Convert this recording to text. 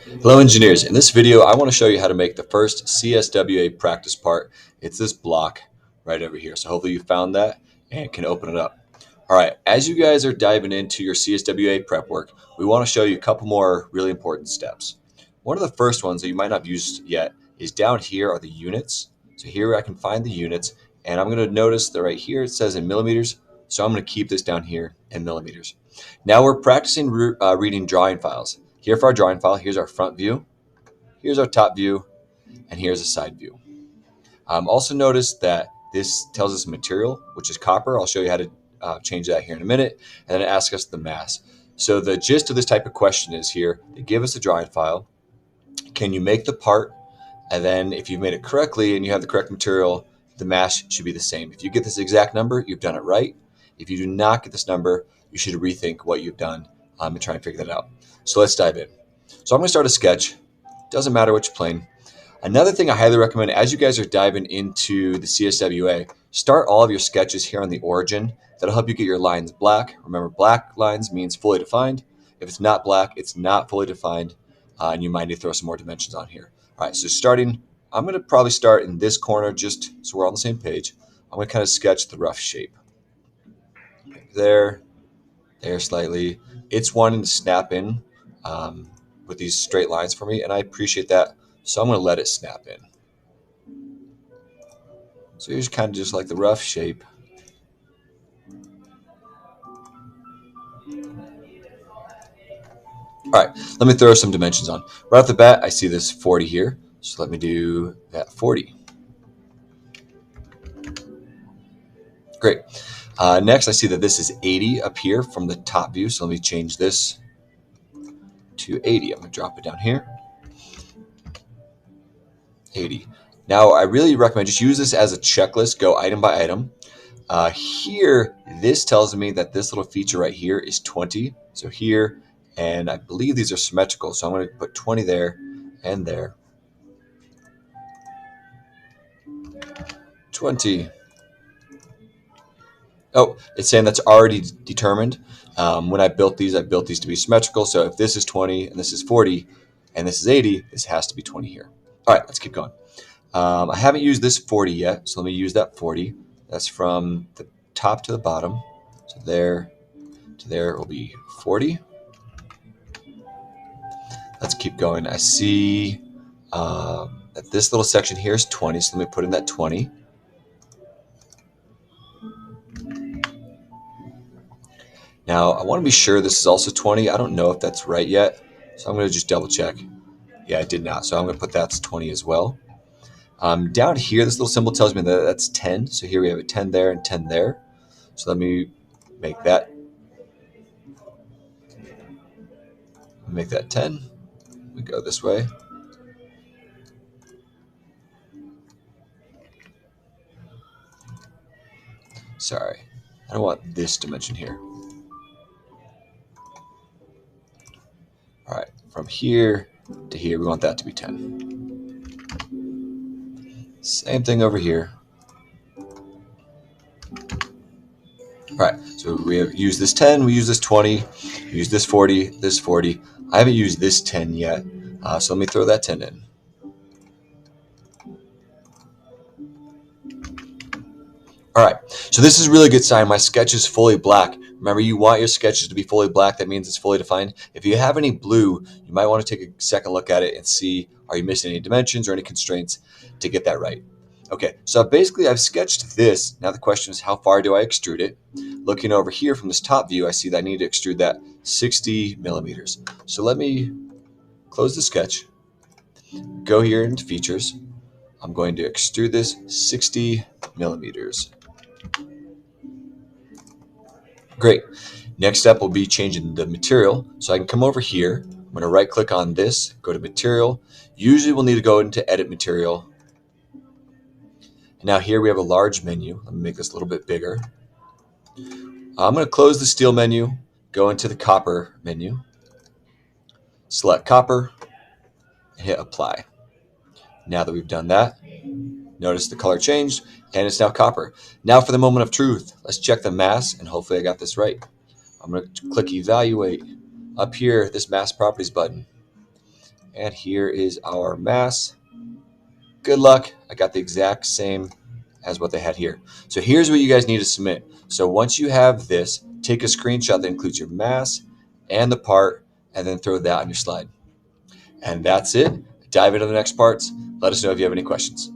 Hello engineers, in this video I want to show you how to make the first CSWA practice part. It's this block right over here, so hopefully you found that and can open it up. Alright, as you guys are diving into your CSWA prep work, we want to show you a couple more really important steps. One of the first ones that you might not have used yet is down here are the units. So here I can find the units, and I'm going to notice that right here it says in millimeters, so I'm going to keep this down here in millimeters. Now we're practicing reading drawing files. Here for our drawing file, here's our front view, here's our top view, and here's a side view. Also notice that this tells us material, which is copper. I'll show you how to change that here in a minute, and then it asks us the mass. So the gist of this type of question is here, they give us a drawing file. Can you make the part? And then if you've made it correctly and you have the correct material, the mass should be the same. If you get this exact number, you've done it right. If you do not get this number, you should rethink what you've done and try and figure that out. So let's dive in. So I'm going to start a sketch. Doesn't matter which plane. Another thing I highly recommend as you guys are diving into the CSWA, start all of your sketches here on the origin. That'll help you get your lines black. Remember, black lines means fully defined. If it's not black, it's not fully defined, and you might need to throw some more dimensions on here. All right, so starting, I'm going to probably start in this corner just so we're on the same page. I'm going to kind of sketch the rough shape. There slightly. It's wanting to snap in with these straight lines for me, and I appreciate that. So I'm going to let it snap in. So here's kind of just like the rough shape. All right, let me throw some dimensions on. Right off the bat, I see this 40 here. So let me do that 40. Great. Next, I see that this is 80 up here from the top view. So let me change this to 80. I'm going to drop it down here. 80. Now, I really recommend just use this as a checklist. Go item by item. Here, this tells me that this little feature right here is 20. So here, and I believe these are symmetrical. So I'm going to put 20 there and there. 20. Oh, it's saying that's already determined. When I built these to be symmetrical. So if this is 20 and this is 40 and this is 80, this has to be 20 here. All right, let's keep going. I haven't used this 40 yet, so let me use that 40. That's from the top to the bottom. So there to there will be 40. Let's keep going. I see that this little section here is 20, so let me put in that 20. Now, I want to be sure this is also 20. I don't know if that's right yet, so I'm going to just double check. Yeah, I did not, so I'm going to put that's 20 as well. Down here, this little symbol tells me that that's 10. So here we have a 10 there and 10 there. So let me make that 10. We go this way. Sorry, I don't want this dimension here. All right, from here to here, we want that to be 10. Same thing over here. All right, so we have used this 10, we use this 20, we use this 40, this 40. I haven't used this 10 yet, so let me throw that 10 in. All right, so this is a really good sign. My sketch is fully black. Remember, you want your sketches to be fully black. That means it's fully defined. If you have any blue, you might want to take a second look at it and see, are you missing any dimensions or any constraints to get that right? Okay, so basically I've sketched this. Now the question is, how far do I extrude it? Looking over here from this top view, I see that I need to extrude that 60 millimeters. So let me close the sketch, go here into features. I'm going to extrude this 60 millimeters. Great. Next step will be changing the material. So I can come over here. I'm going to right click on this, go to material. Usually we'll need to go into edit material. And now here we have a large menu. Let me make this a little bit bigger. I'm going to close the steel menu, go into the copper menu, select copper, and hit apply. Now that we've done that, notice the color changed and it's now copper. Now for the moment of truth, let's check the mass, and hopefully I got this right. I'm going to click evaluate up here, this mass properties button, And here is our mass. Good luck. I got the exact same as what they had here. So here's what you guys need to submit. So once you have this, take a screenshot that includes your mass and the part, and then throw that on your slide. And that's it. Dive into the next parts. Let us know if you have any questions.